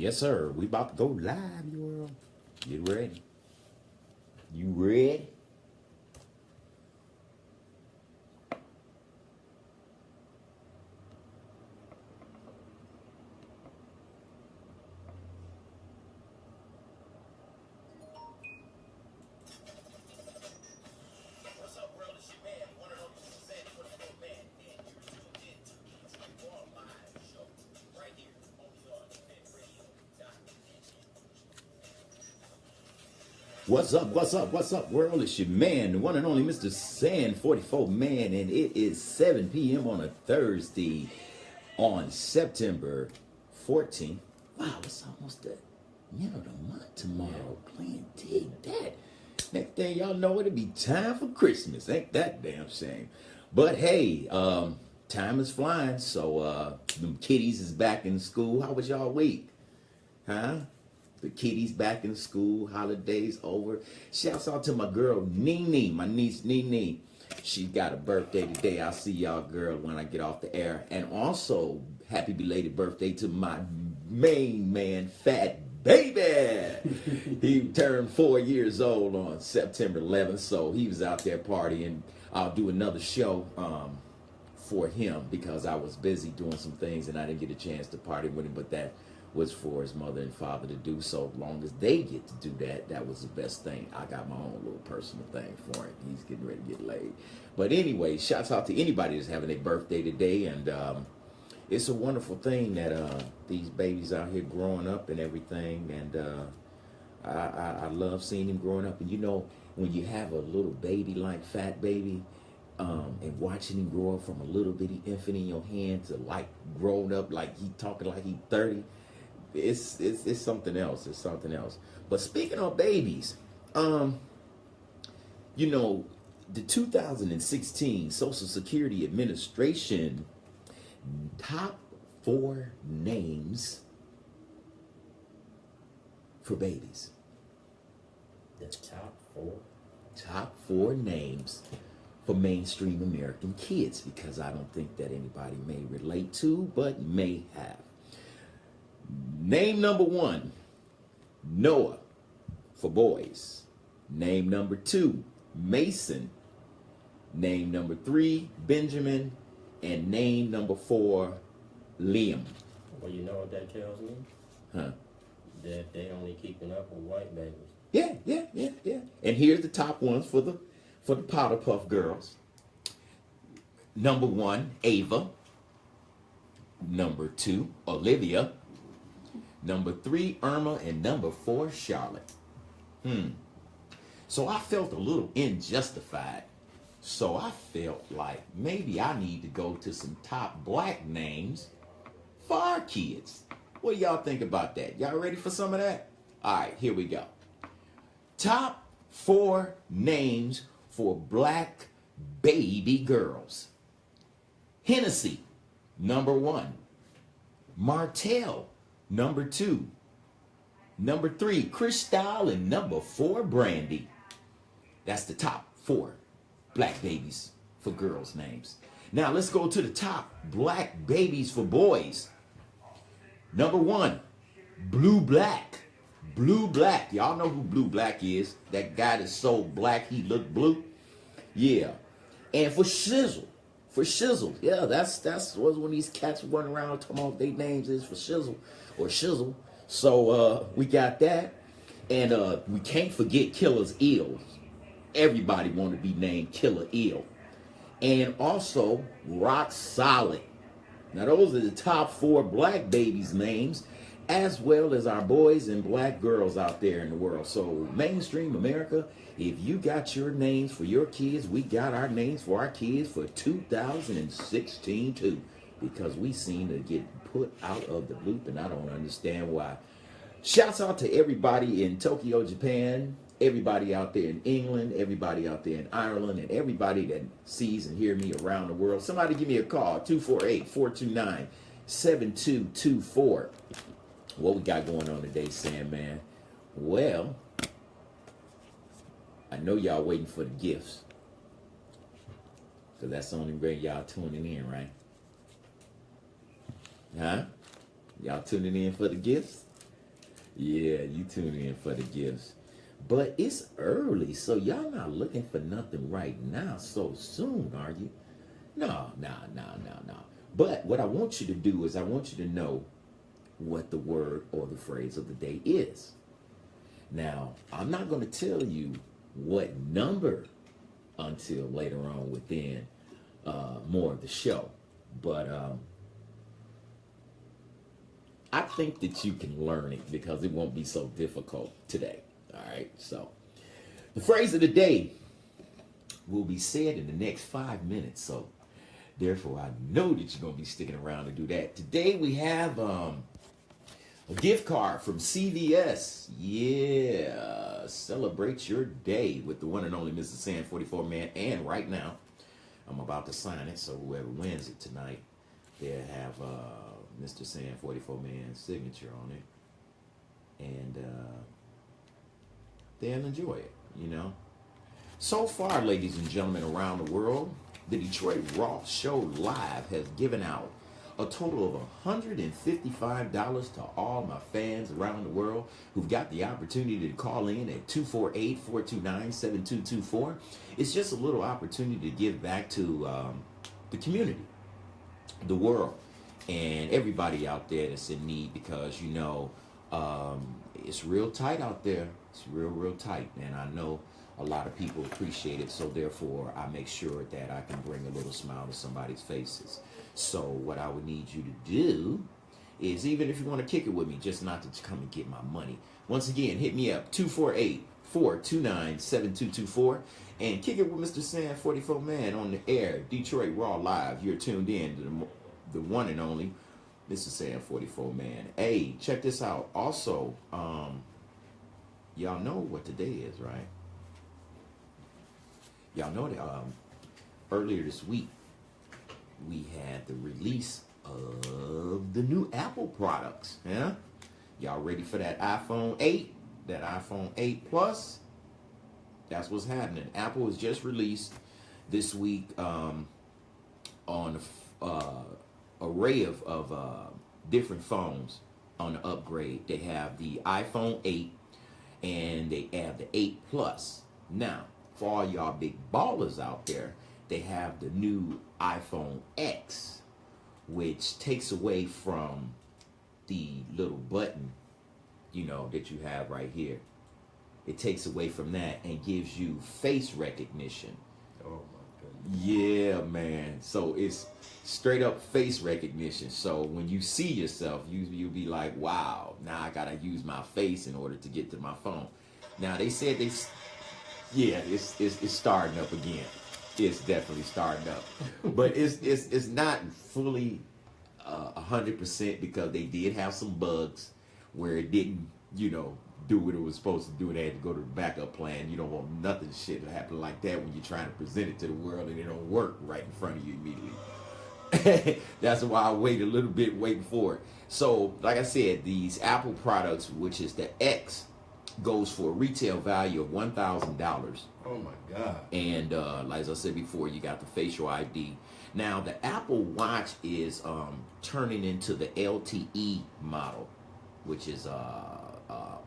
Yes, sir. We about to go live, you world. Get ready. You ready? What's up, world? It's your man, one and only MrSan44Man, and you're tuned in to the 24 Live Show right here only on What's up, world? It's your man, the one and only MrSan44Man, and it is 7 p.m. on a Thursday on September 14th. Wow, it's almost the end of the month tomorrow. Playing dig that. Next thing y'all know, it'll be time for Christmas. Ain't that damn shame? But hey, time is flying, so them kiddies is back in school. How was y'all week? Huh? The kiddies back in school, holidays over. Shouts out to my girl Nene, my niece Nene. She got a birthday today. I'll see y'all, girl, when I get off the air. And also, happy belated birthday to my main man, Fat Baby. He turned 4 years old on September 11th, so he was out there partying. I'll do another show for him because I was busy doing some things and I didn't get a chance to party with him, but that was for his mother and father to do. So long as they get to do that, that was the best thing. I got my own little personal thing for him. He's getting ready to get laid. But anyway, shouts out to anybody that's having a birthday today. And it's a wonderful thing that these babies out here growing up and everything. And I love seeing him growing up. And you know, when you have a little baby like Fat Baby, and watching him grow up from a little bitty infant in your hand to like grown up like he talking like he 30, it's something else. It's something else. But speaking of babies, you know, the 2016 Social Security Administration top 4 names for babies. The top 4? Top 4 names for mainstream American kids, because I don't think that anybody may relate to, but may have. Name number 1, Noah, for boys. Name number 2, Mason. Name number 3, Benjamin. And name number 4, Liam. Well, you know what that tells me? Huh? That they only keeping up with white babies. Yeah. And here's the top ones for the Powder Puff Girls. Number 1, Ava. Number 2, Olivia. Number 3, Irma. And number 4, Charlotte. So I felt a little unjustified. So I felt like maybe I need to go to some top black names for our kids. What do y'all think about that? Y'all ready for some of that? All right, here we go. Top 4 names for black baby girls. Hennessy, number 1. Martell, number 2. Number 3, Cristal, and number 4, Brandy. That's the top 4 black babies for girls' names. Now let's go to the top black babies for boys. Number 1, Blue Black. Blue Black. Y'all know who Blue Black is. That guy that's so black he looked blue. Yeah. And for Shizzle. Yeah, that's what when these cats running around talking about their names is for Shizzle or Shizzle. So we got that. And we can't forget Killer's Eels. Everybody want to be named Killer Eel. And also Rock Solid. Now those are the top 4 black babies' names, as well as our boys and black girls out there in the world. So mainstream America, if you got your names for your kids, we got our names for our kids for 2016 too. Because we seem to get put out of the loop and I don't understand why. Shouts out to everybody in Tokyo, Japan. Everybody out there in England, everybody out there in Ireland, and everybody that sees and hears me around the world. Somebody give me a call, 248-429-7224. What we got going on today, Sandman? Well, I know y'all waiting for the gifts. Because that's the only way y'all tuning in, right? Huh? Y'all tuning in for the gifts? Yeah, you tune in for the gifts. But it's early, so y'all not looking for nothing right now so soon, are you? No, no, no, no, no. But what I want you to do is I want you to know what the word or the phrase of the day is. Now, I'm not going to tell you what number until later on within more of the show. But I think that you can learn it because it won't be so difficult today. All right. So the phrase of the day will be said in the next 5 minutes. So therefore, I know that you're going to be sticking around to do that. Today we have a gift card from CVS. Yeah. Celebrate your day with the one and only MrSan44Man. And right now, I'm about to sign it. So whoever wins it tonight, they'll have MrSan44Man's signature on it. And they'll enjoy it, you know. So far, ladies and gentlemen around the world, the Detroit Raw Show Live has given out a total of $155 to all my fans around the world who've got the opportunity to call in at 248-429-7224. It's just a little opportunity to give back to the community, the world, and everybody out there that's in need because, you know, it's real tight out there. It's real tight. And I know a lot of people appreciate it. So therefore, I make sure that I can bring a little smile to somebody's faces. So what I would need you to do is, even if you want to kick it with me, just not to come and get my money. Once again, hit me up, 248-429-7224. And kick it with MrSan44Man on the air, Detroit Raw Live. You're tuned in to the one and only MrSan44Man. Hey, check this out. Also, y'all know what today is, right? Y'all know that earlier this week, we had the release of the new Apple products. Yeah? Y'all ready for that iPhone 8? That iPhone 8 Plus? That's what's happening. Apple has just released this week on an array of different phones on the upgrade. They have the iPhone 8 and they have the 8 Plus. Now, for all y'all big ballers out there, they have the new iPhone X, which takes away from the little button, you know, that you have right here. It takes away from that and gives you face recognition. Oh my goodness. Yeah, man. So it's straight up face recognition. So when you see yourself, you'll be like, wow, now I gotta use my face in order to get to my phone. Now they said it's starting up again. It's definitely starting up, but it's not fully 100% because they did have some bugs where it didn't, you know, do what it was supposed to do. They had to go to the backup plan. You don't want nothing shit to happen like that when you're trying to present it to the world and it don't work right in front of you immediately. That's why I wait a little bit waiting for it. So, like I said, these Apple products, which is the X, goes for a retail value of $1,000. Oh my God. And like as I said before, you got the facial ID. Now, the Apple Watch is turning into the LTE model, which is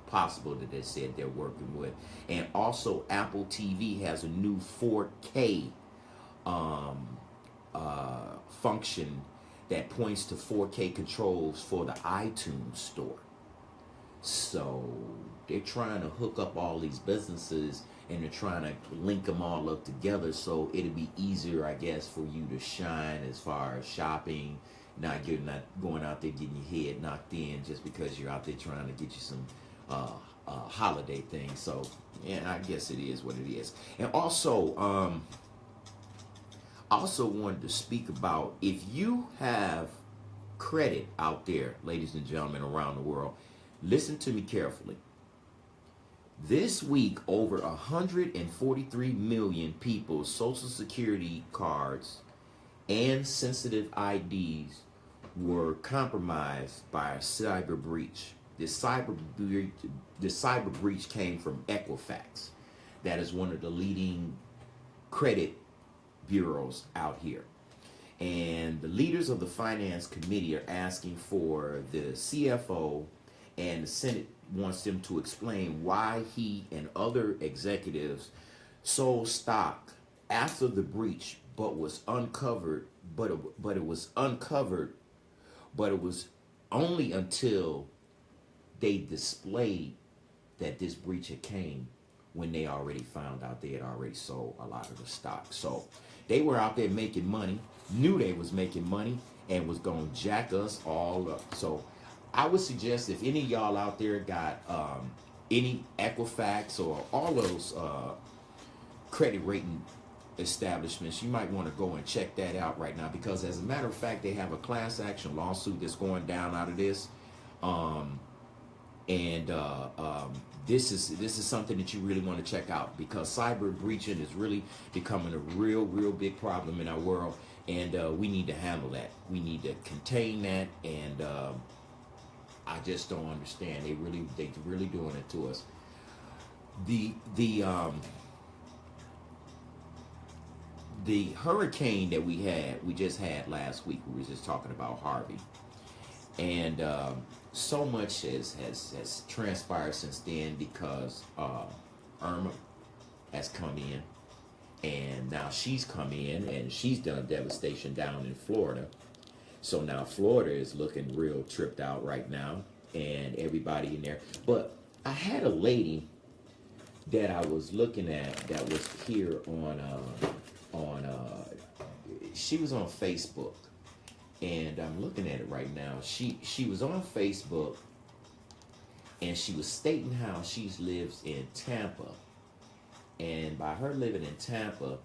possible that they said they're working with. And also, Apple TV has a new 4K function that points to 4K controls for the iTunes store. So they're trying to hook up all these businesses and they're trying to link them all up together so it'll be easier, I guess, for you to shine as far as shopping, not going out there getting your head knocked in just because you're out there trying to get you some holiday things. So, yeah, I guess it is what it is. And also, I also wanted to speak about, if you have credit out there, ladies and gentlemen around the world, listen to me carefully. This week, over 143 million people's Social Security cards and sensitive IDs were compromised by a cyber breach. This cyber breach came from Equifax. That is one of the leading credit bureaus out here. And the leaders of the finance committee are asking for the CFO and the Senate wants them to explain why he and other executives sold stock after the breach, but was uncovered. But it was uncovered, but it was only until they displayed that this breach had came, when they already found out they had already sold a lot of the stock. So they were out there making money, knew they was making money, and was gonna jack us all up. So I would suggest, if any of y'all out there got any Equifax or all those credit rating establishments, you might want to go and check that out right now, because as a matter of fact, they have a class action lawsuit that's going down out of this. This is something that you really want to check out, because cyber breaching is really becoming a real big problem in our world, and we need to handle that. We need to contain that, and I just don't understand. They really doing it to us. The hurricane that we just had last week, we were just talking about Harvey, and so much has transpired since then, because Irma has come in, and now she's come in and she's done devastation down in Florida. So now Florida is looking real tripped out right now, and everybody in there. But I had a lady that I was looking at that was here on she was on Facebook, and I'm looking at it right now. She was on Facebook, and she was stating how she lives in Tampa, and by her living in Tampa,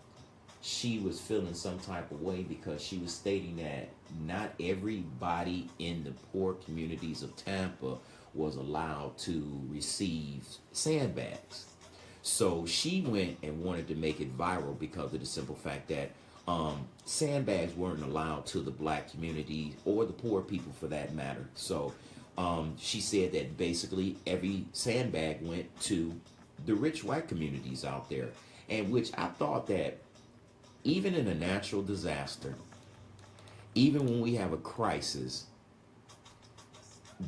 she was feeling some type of way, because she was stating that not everybody in the poor communities of Tampa was allowed to receive sandbags. So she went and wanted to make it viral, because of the simple fact that sandbags weren't allowed to the black community, or the poor people for that matter. So she said that basically every sandbag went to the rich white communities out there, and which I thought that even in a natural disaster, even when we have a crisis,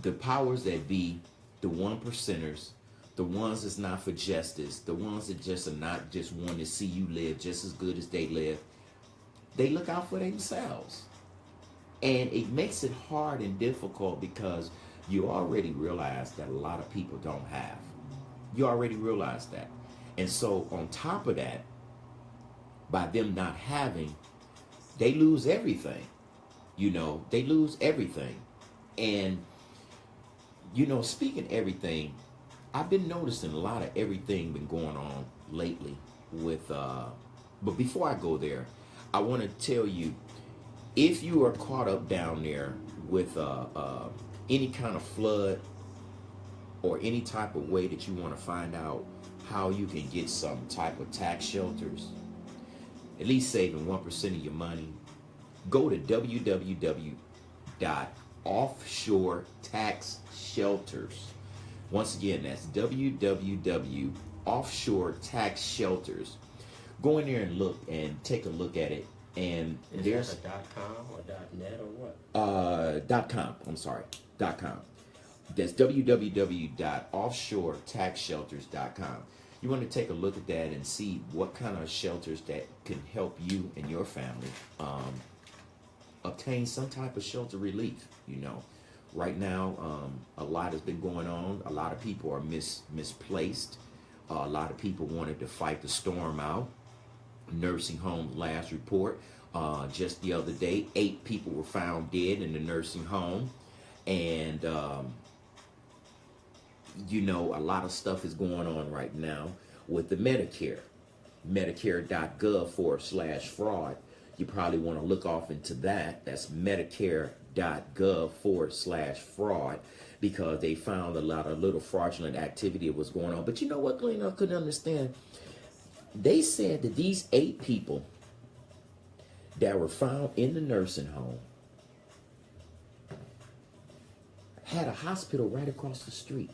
the powers that be, the 1%ers, the ones that's not for justice, the ones that just are not just want to see you live just as good as they live, they look out for themselves. And it makes it hard and difficult, because you already realize that a lot of people don't have. You already realize that. And so on top of that, by them not having, they lose everything. They lose everything. And, speaking of everything, I've been noticing a lot of everything been going on lately with, but before I go there, I want to tell you, if you are caught up down there with any kind of flood, or any type of way that you want to find out how you can get some type of tax shelters, at least saving 1% of your money, go to www.offshoretaxshelters. Once again, that's www.offshoretaxshelters. Go in there and look and take a look at it. And there's a .com or .net or what? .com. I'm sorry, .com. That's www.offshoretaxshelters.com. You want to take a look at that and see what kind of shelters that can help you and your family obtain some type of shelter relief. Right now, a lot has been going on. A lot of people are misplaced. A lot of people wanted to fight the storm out. Nursing home last report, just the other day, 8 people were found dead in the nursing home. And, a lot of stuff is going on right now with the Medicare. Medicare.gov/fraud. You probably want to look off into that. That's Medicare.gov/fraud, because they found a lot of little fraudulent activity that was going on. But you know what, Glenn, I couldn't understand? They said that these 8 people that were found in the nursing home had a hospital right across the street.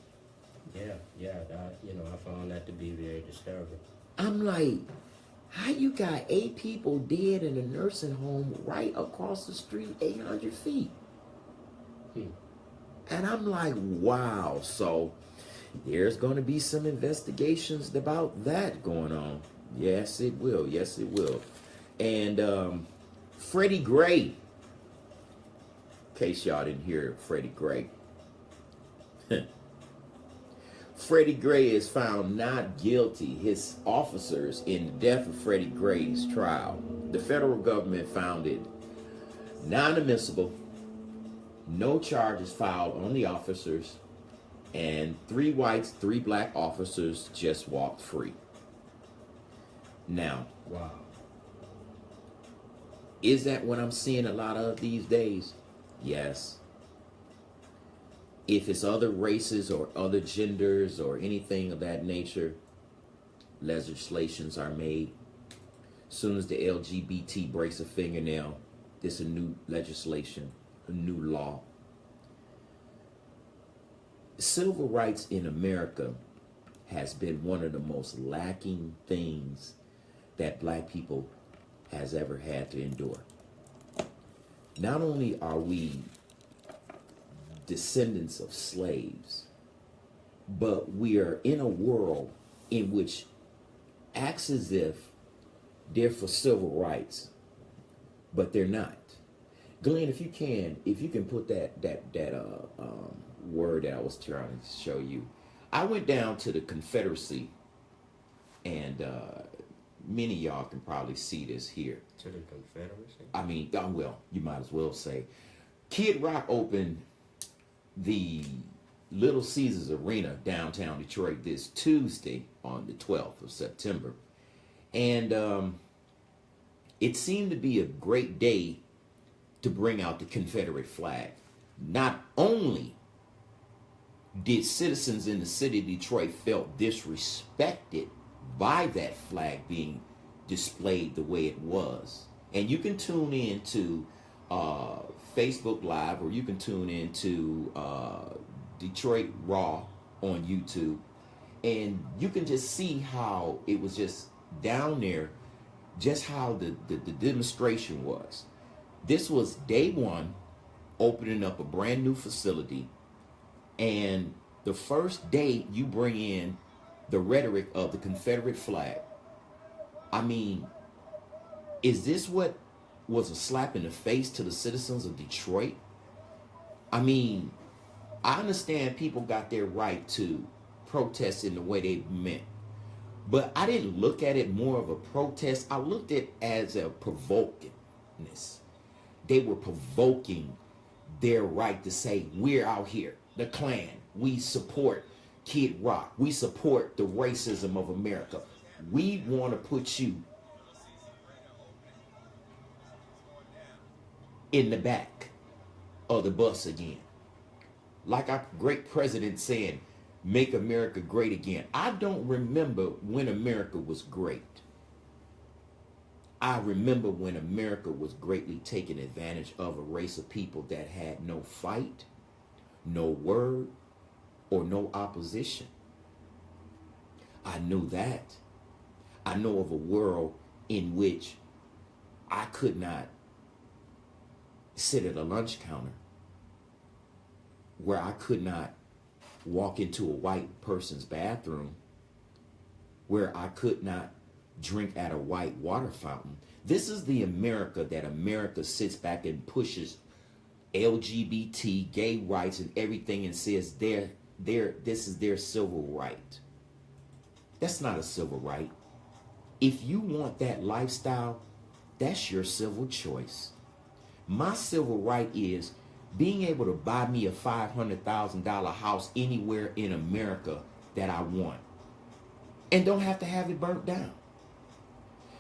Yeah, I found that to be very disturbing. I'm like, how you got 8 people dead in a nursing home right across the street, 800 feet? And I'm like, wow. So there's going to be some investigations about that going on. Yes, it will. Yes, it will. And Freddie Gray, in case y'all didn't hear Freddie Gray. Freddie Gray is found not guilty. His officers in the death of Freddie Gray's trial. The federal government found it non-admissible. No charges filed on the officers. And 3 whites, 3 black officers just walked free. Now, Wow. is that what I'm seeing a lot of these days? Yes. If it's other races or other genders or anything of that nature, legislations are made. As soon as the LGBT breaks a fingernail, there's a new legislation, a new law. Civil rights in America has been one of the most lacking things that black people has ever had to endure. Not only are we descendants of slaves, but we are in a world in which acts as if they're for civil rights, but they're not. Glenn, if you can put that word that I was trying to show you. I went down to the Confederacy, and many of y'all can probably see this here. To the Confederacy? I mean, well, you might as well say. Kid Rock opened the Little Caesars Arena downtown Detroit this Tuesday on the 12th of September. And it seemed to be a great day to bring out the Confederate flag. Not only did citizens in the city of Detroit felt disrespected by that flag being displayed the way it was. And you can tune in to Facebook Live, or you can tune into Detroit Raw on YouTube, and you can just see how it was just down there, just how the demonstration was. This was day one, opening up a brand new facility, and the first day you bring in the rhetoric of the Confederate flag. I mean, is this what was a slap in the face to the citizens of Detroit? I mean, I understand people got their right to protest in the way they meant, but I didn't look at it more of a protest. I looked at it as a provokingness. They were provoking their right to say, we're out here, the Klan, we support Kid Rock, we support the racism of America. We want to put you in the back of the bus again. Like our great president saying, make America great again. I don't remember when America was great. I remember when America was greatly taking advantage of a race of people that had no fight, no word, or no opposition. I knew that. I know of a world in which I could not sit at a lunch counter, where I could not walk into a white person's bathroom, where I could not drink at a white water fountain. This is the America that America sits back and pushes LGBT, gay rights, and everything, and says this is their civil right. That's not a civil right. If you want that lifestyle, that's your civil choice. My civil right is being able to buy me a $500,000 house anywhere in America that I want, and don't have to have it burnt down.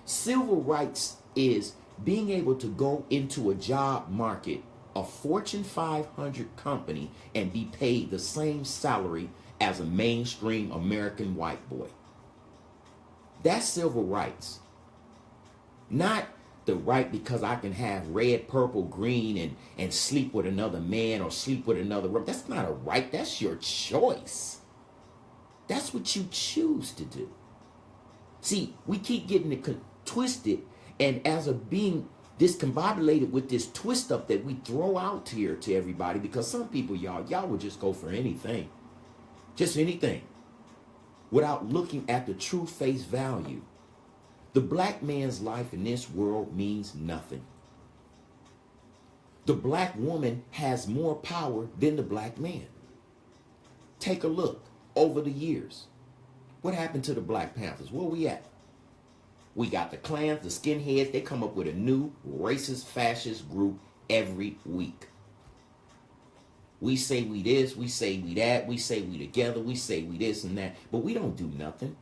Civil rights is being able to go into a job market, a Fortune 500 company, and be paid the same salary as a mainstream American white boy. That's civil rights. Not the right because I can have red, purple, green, and sleep with another man or sleep with another woman. That's not a right. That's your choice. That's what you choose to do. See, we keep getting it twisted, and as a being discombobulated with this twist up that we throw out here to everybody, because some people, y'all would just go for anything, just anything, without looking at the true face value. The black man's life in this world means nothing. The black woman has more power than the black man. Take a look over the years. What happened to the Black Panthers? Where we at? We got the Klans, the skinheads. They come up with a new racist, fascist group every week. We say we this, we say we that, we say we together, we say we this and that, but we don't do nothing.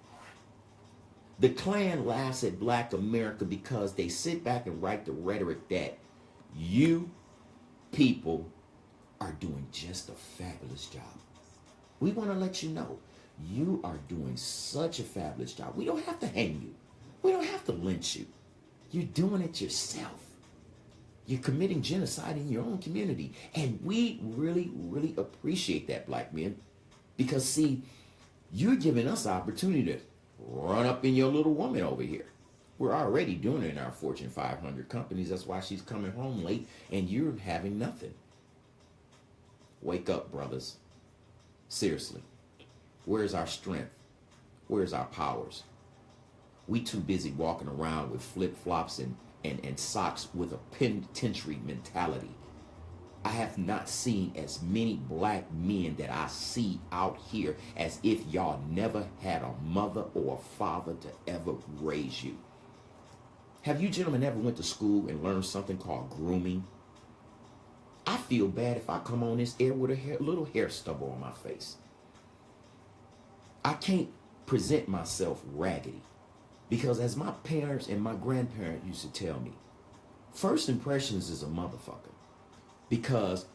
The Klan laughs at black America because they sit back and write the rhetoric that you people are doing just a fabulous job. We want to let you know you are doing such a fabulous job. We don't have to hang you. We don't have to lynch you. You're doing it yourself. You're committing genocide in your own community. And we really, really appreciate that, black men. Because, see, you're giving us the opportunity to run up in your little woman over here. We're already doing it in our Fortune 500 companies. That's why she's coming home late and you're having nothing. Wake up, brothers. Seriously. Where's our strength? Where's our powers? We too busy walking around with flip-flops and socks with a penitentiary mentality. I have not seen as many black men that I see out here as if y'all never had a mother or a father to ever raise you. Have you gentlemen ever went to school and learned something called grooming? I feel bad if I come on this air with a little hair stubble on my face. I can't present myself raggedy. Because as my parents and my grandparents used to tell me, first impressions is a motherfucker. Because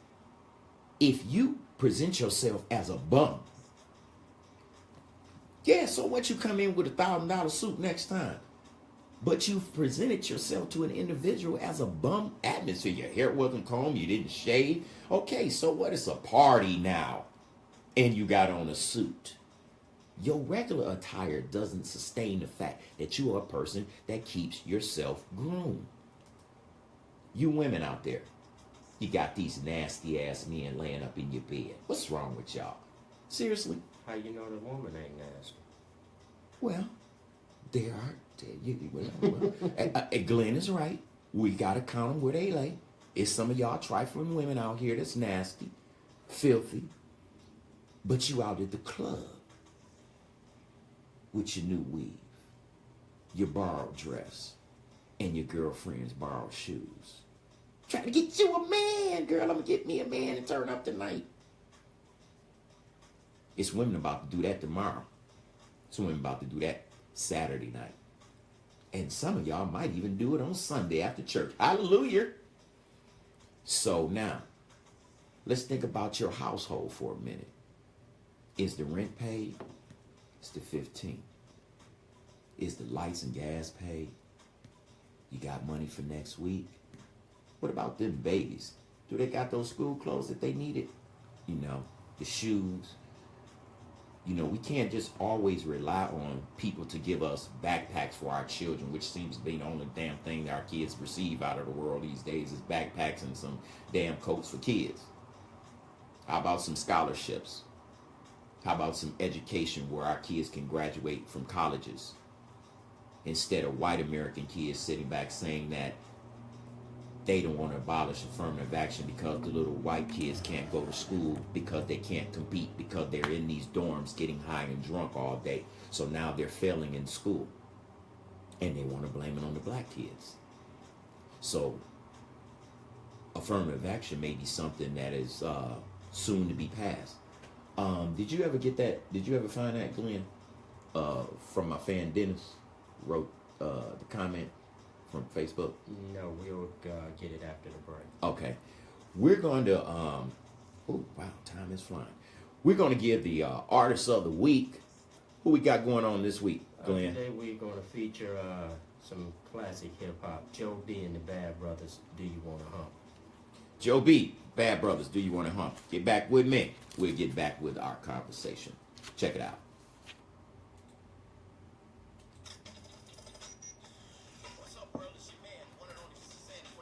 if you present yourself as a bum, yeah, so what, you come in with $1,000 suit next time. But you've presented yourself to an individual as a bum atmosphere. Your hair wasn't combed, you didn't shave. Okay, so what, it's a party now. And you got on a suit. Your regular attire doesn't sustain the fact that you are a person that keeps yourself groomed. You women out there, you got these nasty ass men laying up in your bed. What's wrong with y'all? Seriously? How you know the woman ain't nasty? Well, there are. Glenn is right. We got to count them where they lay. It's some of y'all trifling women out here that's nasty, filthy, but you out at the club with your new weave, your borrowed dress, and your girlfriend's borrowed shoes. Trying to get you a man, girl. I'm going to get me a man and turn up tonight. It's women about to do that tomorrow. It's women about to do that Saturday night. And some of y'all might even do it on Sunday after church. Hallelujah. So now, let's think about your household for a minute. Is the rent paid? It's the 15th. Is the lights and gas paid? You got money for next week? What about them babies? Do they got those school clothes that they needed? You know, the shoes. You know, we can't just always rely on people to give us backpacks for our children, which seems to be the only damn thing our kids receive out of the world these days is backpacks and some damn coats for kids. How about some scholarships? How about some education where our kids can graduate from colleges instead of white American kids sitting back saying that they don't want to abolish affirmative action because the little white kids can't go to school because they can't compete because they're in these dorms getting high and drunk all day. So now they're failing in school and they want to blame it on the black kids. So affirmative action may be something that is soon to be passed. Did you ever get that? Did you ever find that, Glenn? From my fan Dennis wrote the comment from Facebook. No, we'll get it after the break. Okay, we're going to. Oh wow, time is flying. We're going to give the artist of the week. Who we got going on this week, Glenn? Today we're going to feature some classic hip hop. Joe B and the Bad Brothers. Do you want to hump? Joe B, Bad Brothers, Do You Want to Hump? Get back with me. We'll get back with our conversation. Check it out. What's up, bro? It's your man, one and only MrSan44Man.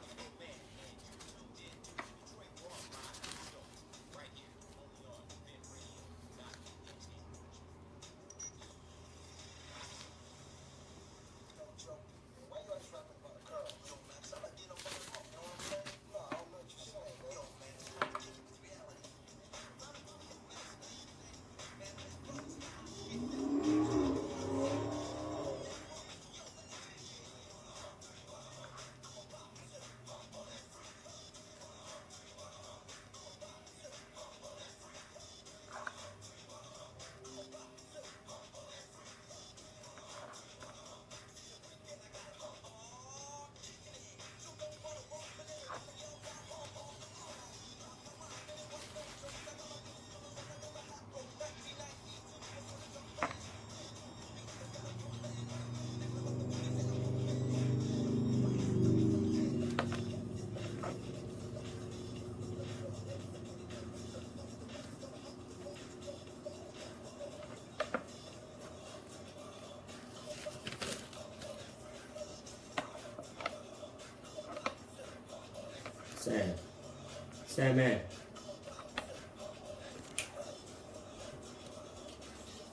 Sam man.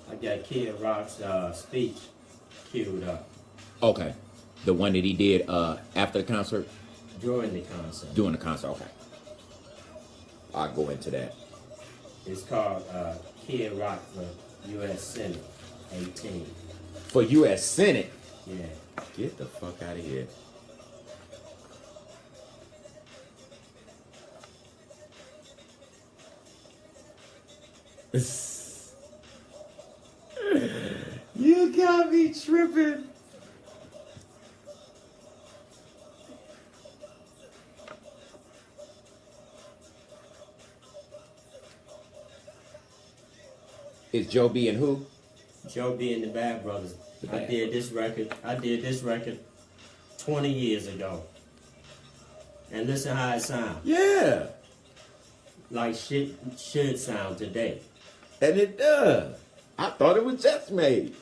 I got Kid Rock's speech queued up. Okay. The one that he did after the concert? During the concert. During the concert, okay. I'll go into that. It's called Kid Rock for U.S. Senate 18. For U.S. Senate? Yeah. Get the fuck out of here. You got me tripping. Is Joe B and who? Joe B and the Bad Brothers. The I Bad did this record 20 years ago. And listen how it sounds. Yeah. Like shit should sound today. And it does. I thought it was just made.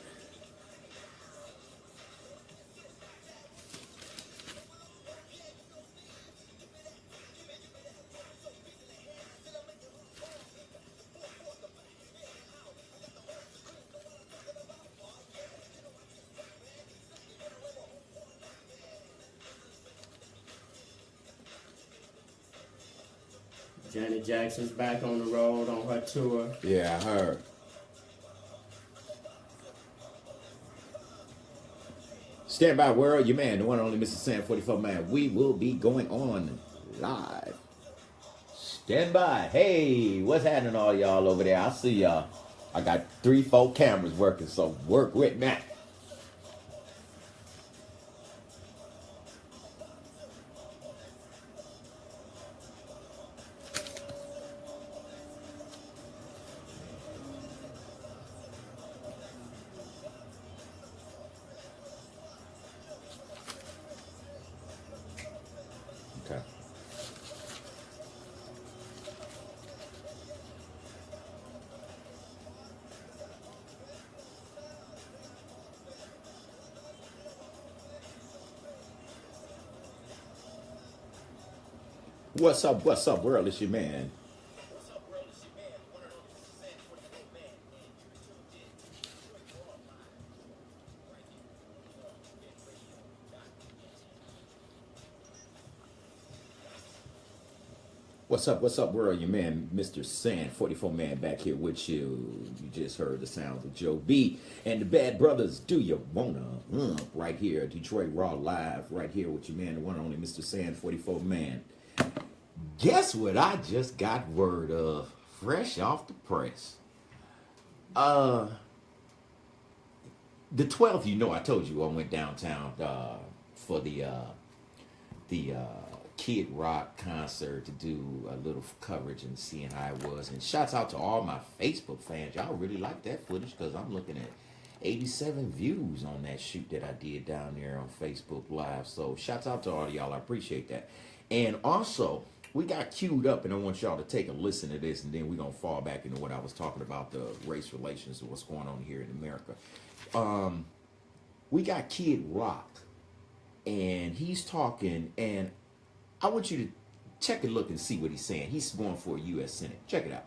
Janet Jackson's back on the road on her tour. Yeah, I heard. Stand by, world. Your man, the one and only MrSan44Man. We will be going on live. Stand by. Hey, what's happening, all y'all over there? I see y'all. I got 3-4 cameras working, so work with me. Okay. What's up, world? It's your man. What's up, world? It's your man, one and only MrSan44Man, and you're tuned in to Detroit Raw Live right here on What's up, world? Your man, MrSan44Man, back here with you. You just heard the sounds of Joe B and the Bad Brothers. Do you wanna? Right here, Detroit Raw Live, right here with your man, the one and only MrSan44Man. Guess what I just got word of, fresh off the press. The 12th, you know, I told you I went downtown for the Kid Rock concert to do a little coverage and seeing how it was. And shouts out to all my Facebook fans. Y'all really like that footage because I'm looking at 87 views on that shoot that I did down there on Facebook Live. So shouts out to all of y'all. I appreciate that. And also, we got queued up, and I want y'all to take a listen to this, and then we're going to fall back into what I was talking about, the race relations and what's going on here in America. We got Kid Rock, and he's talking, and I want you to check a look and see what he's saying. He's going for a U.S. Senate. Check it out.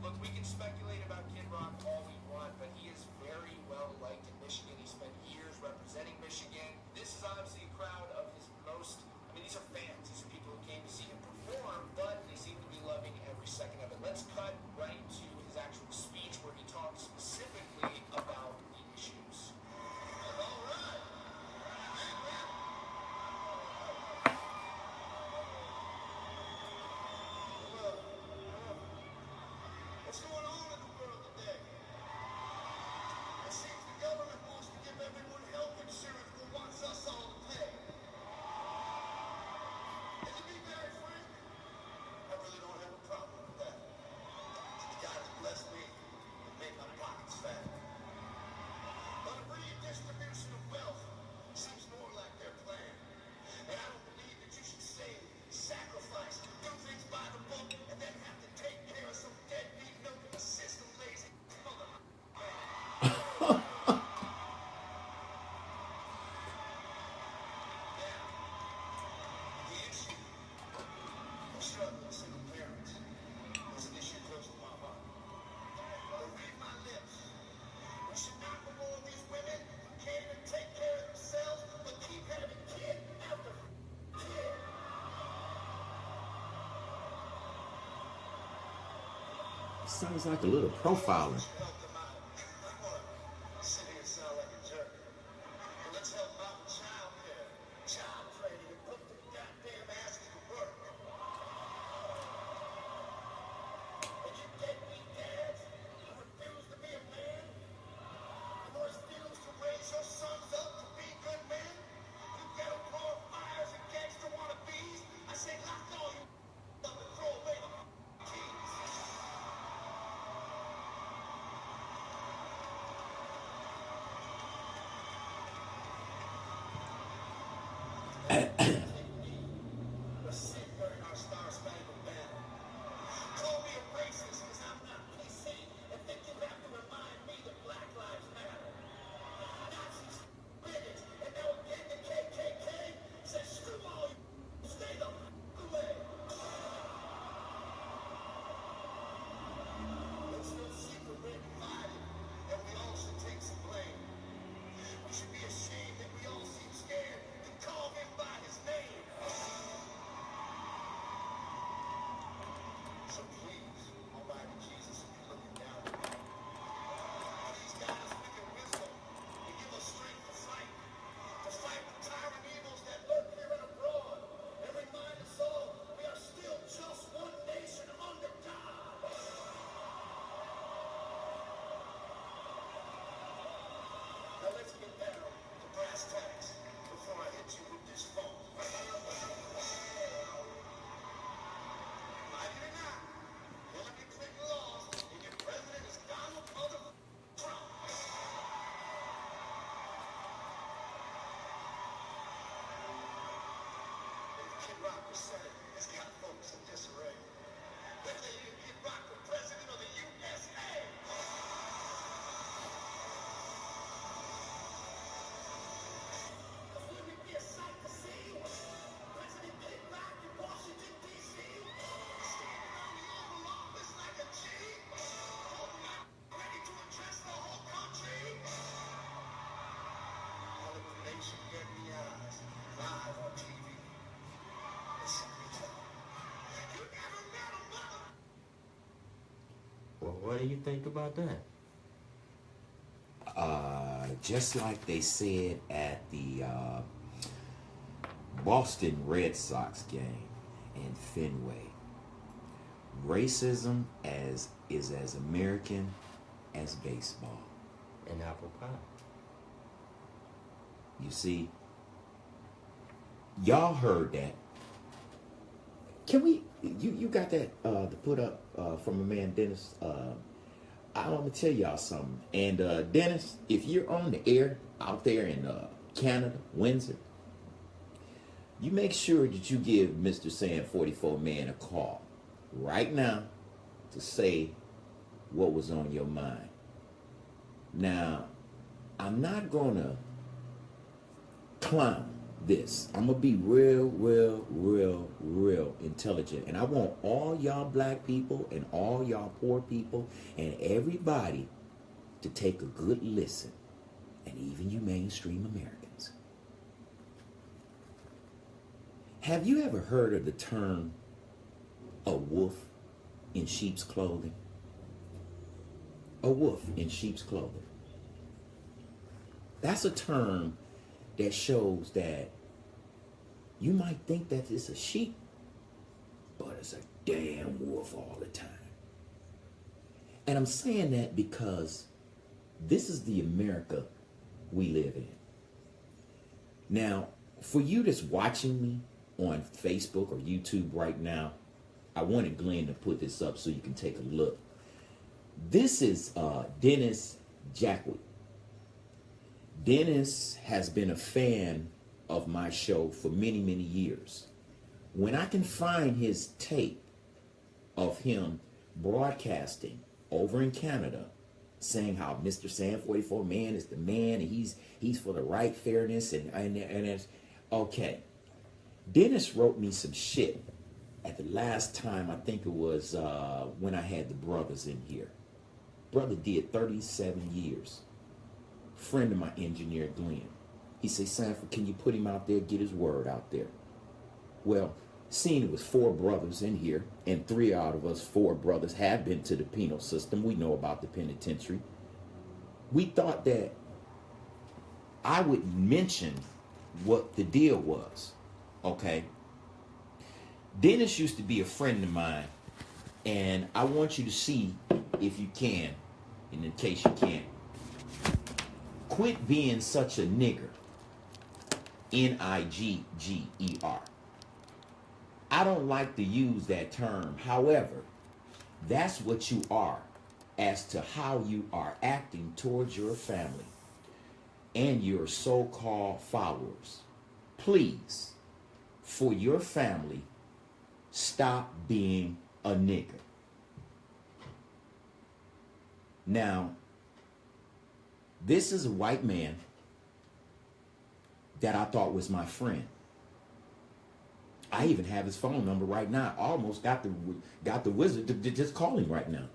Look, we can speculate about Kid Rock all we want, but he is very well liked in Michigan. He spent years representing Michigan. This is obviously a crowd of his most, I mean, these are fans. These are people who came to see him perform, but they seem to be loving every second of it. Let's cut right to his actual speech where he talks specifically about the issues. All right. What's going on in the world today? It seems the government wants to give everyone health insurance who wants Sounds like a little profiling. Help them out. I want to sit here and sound like a jerk. But let's help out with child care, child training, and put the goddamn asses to work. And you deadbeat dads who refuse to be a man, who refuse to raise your sons up to be good men, you ghetto glorifiers and gangster wannabes, I say lock all you up and throw away the keys. A sin during our star-spangled banner. Call me a racist because I'm not PC and think you have to remind me that Black Lives Matter. Nazis did it, and now again the KKK says screw all you, stay the away. It's no secret we're divided, and we all should take some blame. We should be ashamed that we all seem scared to call him by his name. So please, Almighty Jesus, if you're looking down on me, please guide us with your wisdom and give us strength to fight the tyrant evils that lurk here and abroad, and remind us all we are still just one nation under God. Now let's get down to brass tacks before I hit you with this phone. Like it or not, Hillary Clinton lost, and your president is Donald Trump. If Kid Rock was Senate, it's got folks in disarray. Whether they did Kid Rock the president of the USA. Because wouldn't it be a sight to see? President Kid Rock in Washington, D.C. standing on the Oval Office like a G, holding out, ready to address the whole country. Hollywood Nation, get me eyes, live on TV. Listen, you never met a mother. Well, what do you think about that? Just like they said at the Boston Red Sox game in Fenway, racism is as American as baseball. And apple pie. You see, y'all heard that. Can we? You got that to put up from a man, Dennis? I'm gonna tell y'all something. And Dennis, if you're on the air out there in Canada, Windsor, you make sure that you give MrSan44Man a call right now to say what was on your mind. Now, I'm not gonna clown this. I'm gonna be real intelligent, and I want all y'all black people and all y'all poor people and everybody to take a good listen, and even you mainstream Americans. Have you ever heard of the term a wolf in sheep's clothing? A wolf in sheep's clothing. That's a term that shows that you might think that it's a sheep, but it's a damn wolf all the time. And I'm saying that because this is the America we live in. Now, for you that's watching me on Facebook or YouTube right now, I wanted Glenn to put this up so you can take a look. This is Dennis Jackway. Dennis has been a fan of my show for many years. When I can find his tape of him broadcasting over in Canada, saying how MrSan44Man is the man and he's for the right fairness and it's okay. Dennis wrote me some shit at the last time, I think it was when I had the brothers in here. Brother did 37 years. Friend of my engineer, Glenn. He said, Sanford, can you put him out there, get his word out there? Well, Seeing it was 4 brothers in here, and 3 out of us 4 brothers have been to the penal system. We know about the penitentiary. We thought that I would mention what the deal was. Okay. Dennis used to be a friend of mine, and I want you to see, if you can, and in case you can't, quit being such a nigger. Nigger. I don't like to use that term. However, that's what you are as to how you are acting towards your family and your so-called followers. Please, for your family, stop being a nigger. Now, this is a white man that I thought was my friend. I even have his phone number right now. I almost got the wizard to just call him right now.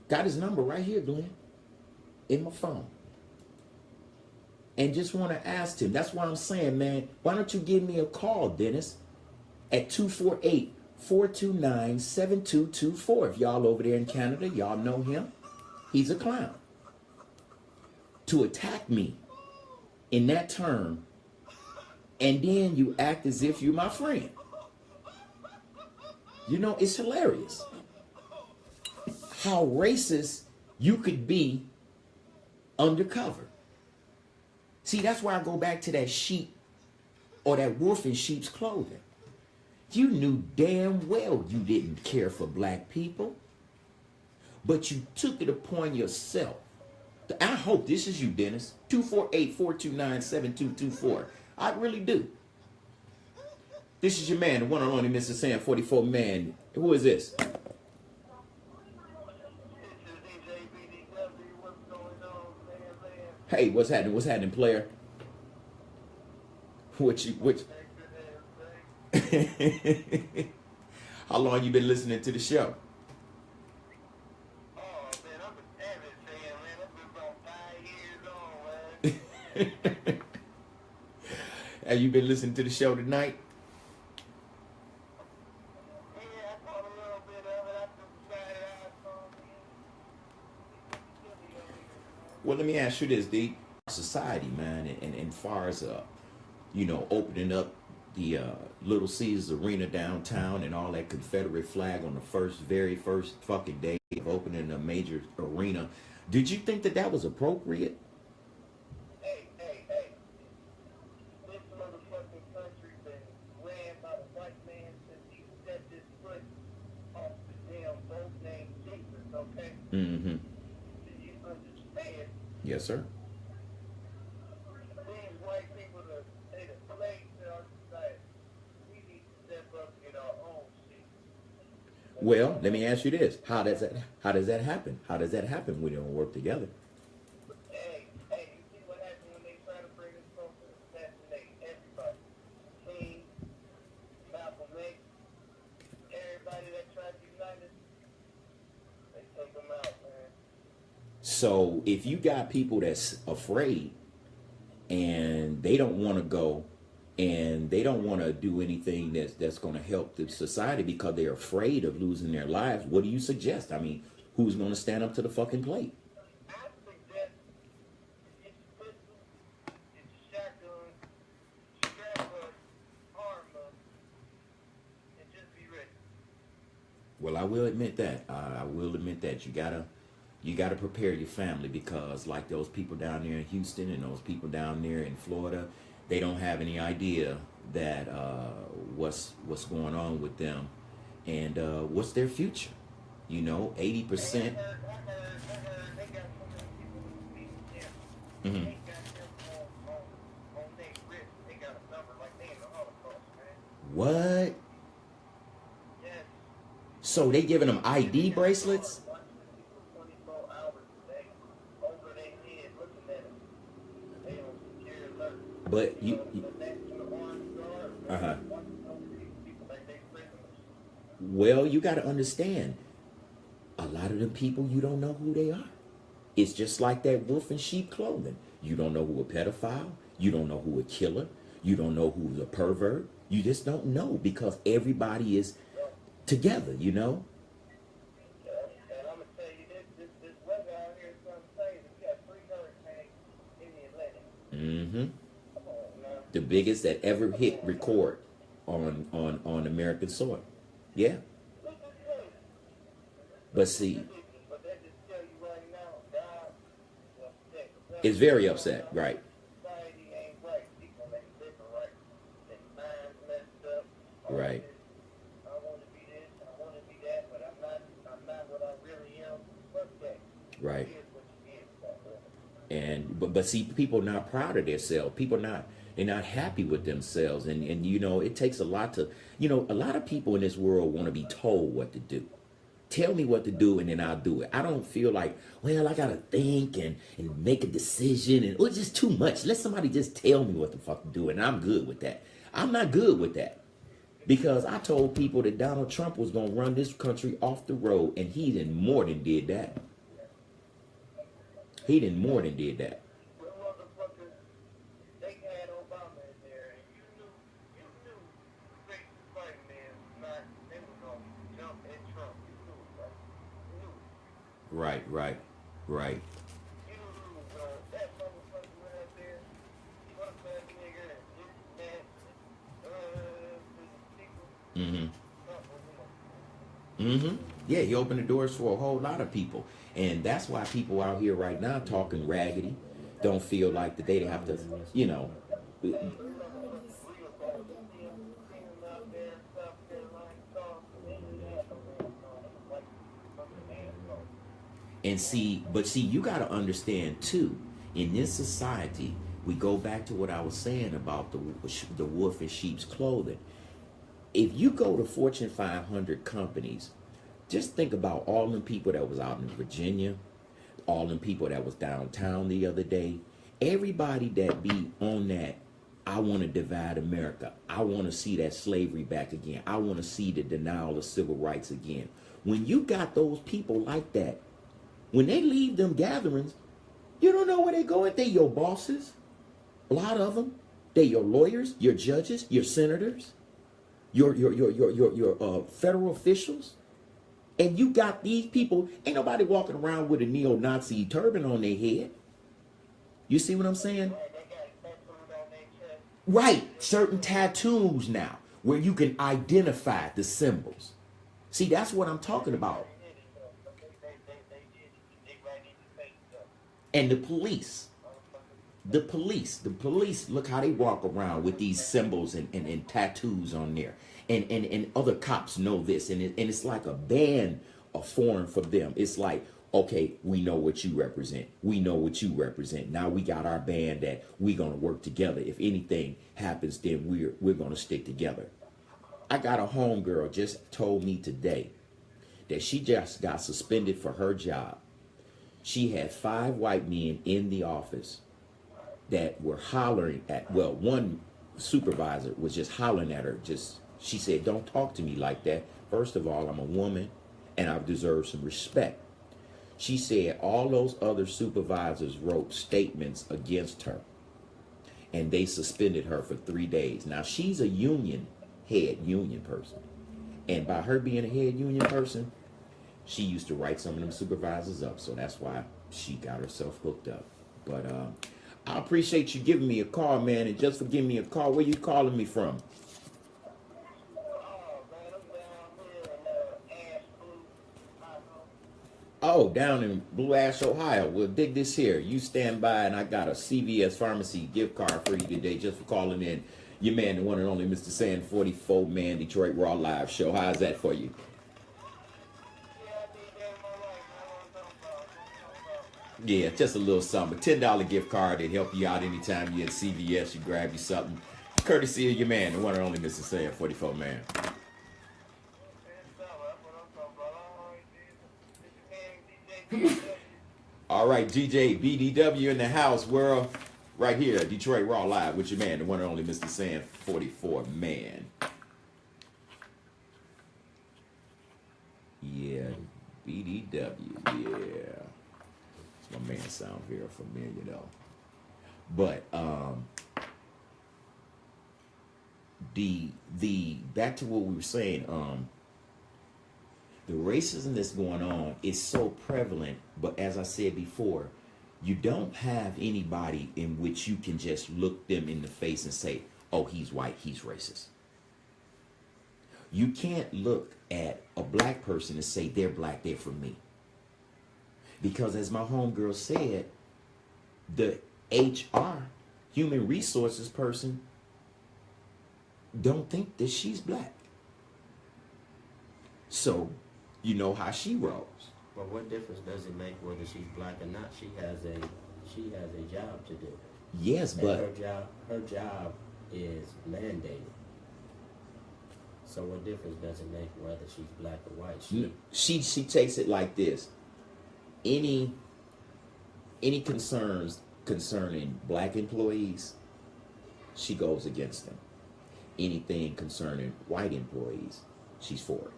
Got his number right here, Glenn, in my phone. And just want to ask him. That's why I'm saying, man, why don't you give me a call, Dennis, at 248-429-7224. If y'all over there in Canada, y'all know him. He's a clown. To attack me in that term, and then you act as if you're my friend. You know, it's hilarious how racist you could be undercover. See, that's why I go back to that sheep or that wolf in sheep's clothing. You knew damn well you didn't care for black people, but you took it upon yourself. I hope this is you, Dennis. 248-429-7224. I really do. This is your man, the one and only MrSan44Man. Who is this? Hey, what's happening? What's happening, player? Which? How long you been listening to the show? Oh, man, I'm an avid fan, man. I've been about 5 years old, man. Have you been listening to the show tonight? Yeah, I caught a little bit of it. I just decided I saw it. Well, let me ask you this, D. Society, man, and far as you know, opening up the Little Caesars Arena downtown and all that Confederate flag on the very first fucking day of opening a major arena, did you think that that was appropriate? Hey. This motherfucking country been ran by the white man since he set his foot off the damn boat named Jesus, okay? Mm-hmm. Do you understand? Yes, sir. These white people are the slaves to our society. We need to step up and get our own shit. Well, let me ask you this: How does that happen? How does that happen when we don't work together? Hey, you see what happened when they try to bring us folks to assassinate everybody? King, Malcolm X, everybody that tried to unite us, they take them out, man. So if you got people that's afraid and they don't want to go and they don't want to do anything that's going to help the society because they're afraid of losing their lives, what do you suggest? I mean, who's going to stand up to the fucking plate? I suggest it's pistol, it's shotgun, strap up, arm up, and just be ready. Well, I will admit that. I will admit that you gotta prepare your family, because like those people down there in Houston and those people down there in Florida, they don't have any idea that what's going on with them and what's their future. You know, 80%. I heard they got so many people who speak to them. Mm-hmm. They got them on their wrist. They got a number like they in the Holocaust, man. What? Yes. So they giving them ID bracelets? Watching people 24 hours a day over their head looking at them. They on secure alert. But The National Armed Guard, Uh-huh. watching over these people like they prisoners. Well, you got to understand, a lot of them people, you don't know who they are. It's just like that wolf in sheep clothing. You don't know who a pedophile. You don't know who a killer. You don't know who's a pervert. You just don't know because everybody is together, you know? And I'm gonna tell you this weather out here is something crazy. We got 3 hurricanes in the Atlantic. Mm-hmm. Come on, man. The biggest that ever hit record on American soil. Yeah. But see, But they just tell you right now, God is upset. it's very upset, right? Society ain't right. People ain't living right. Their minds messed up. Right. I want to be this, I want to be that, but I'm not what I really am. Fuck that. Right. It is what you is. And but see, people not proud of themselves. People they're not happy with themselves. And you know, it takes a lot to, you know, a lot of people in this world want to be told what to do. Tell me what to do and then I'll do it. I don't feel like, well, I gotta think and make a decision and it's just too much. Let somebody just tell me what the fuck to do and I'm good with that. I'm not good with that. Because I told people that Donald Trump was gonna run this country off the road and he did more than did that. He did more than did that. Well, motherfuckers, they had Obama in there, and you knew racist white man was not, they were going to jump at Trump. You knew it, right? You knew it. Right. You knew who was going. That motherfucker went up there, fuck that nigga, and this, that, people. Mm-hmm. Trump was in there. Mm-hmm. Yeah, he opened the doors for a whole lot of people. And that's why people out here right now talking raggedy don't feel like that they have to, you know. And see, you got to understand too, in this society, we go back to what I was saying about the wolf in sheep's clothing. If you go to Fortune 500 companies, just think about all them people that was out in Virginia, all them people that was downtown the other day, everybody that be on that, I want to divide America. I want to see that slavery back again. I want to see the denial of civil rights again. When you got those people like that, when they leave them gatherings, you don't know where they're going. They your bosses, a lot of them. They your lawyers, your judges, your senators, your federal officials. And you got these people, ain't nobody walking around with a neo-Nazi turban on their head. You see what I'm saying? Right, certain tattoos now, where you can identify the symbols. See, that's what I'm talking about. And the police, look how they walk around with these symbols and tattoos on there. And other cops know this, and it's like a band formed for them. It's like, okay, we know what you represent. We know what you represent. Now we got our band that we're gonna work together. If anything happens, then we're gonna stick together. I got a homegirl just told me today that she just got suspended for her job. She had 5 white men in the office that were hollering at, well, one supervisor was just hollering at her. She said, don't talk to me like that. First of all, I'm a woman and I deserve some respect. She said all those other supervisors wrote statements against her and they suspended her for 3 days. Now she's a union person. And by her being a head union person, she used to write some of them supervisors up. So that's why she got herself hooked up. But I appreciate you giving me a call, man. And just for giving me a call, where you calling me from? Oh, down in Blue Ash, Ohio. Well, dig this here. You stand by, and I got a CVS pharmacy gift card for you today just for calling in. Your man, the one and only MrSan44Man, Detroit Raw Live Show. How's that for you? Yeah, just a little something. $10 gift card to help you out anytime you're at CVS. You grab you something. Courtesy of your man, the one and only MrSan44Man. All right, DJ BDW in the house, world. Right here, Detroit Raw Live with your man, the one and only MrSan44Man. Yeah, BDW, yeah. My man sound very familiar though. But the back to what we were saying, the racism that's going on is so prevalent, but as I said before, you don't have anybody in which you can just look them in the face and say, oh, he's white, he's racist. You can't look at a black person and say they're black, they're for me. Because as my homegirl said, the HR, human resources person, don't think that she's black. So, you know how she rolls. Well, what difference does it make whether she's black or not? She has a job to do. Yes, and but her job is mandated. So what difference does it make whether she's black or white? She takes it like this. Any concerns concerning black employees, she goes against them. Anything concerning white employees, she's for it.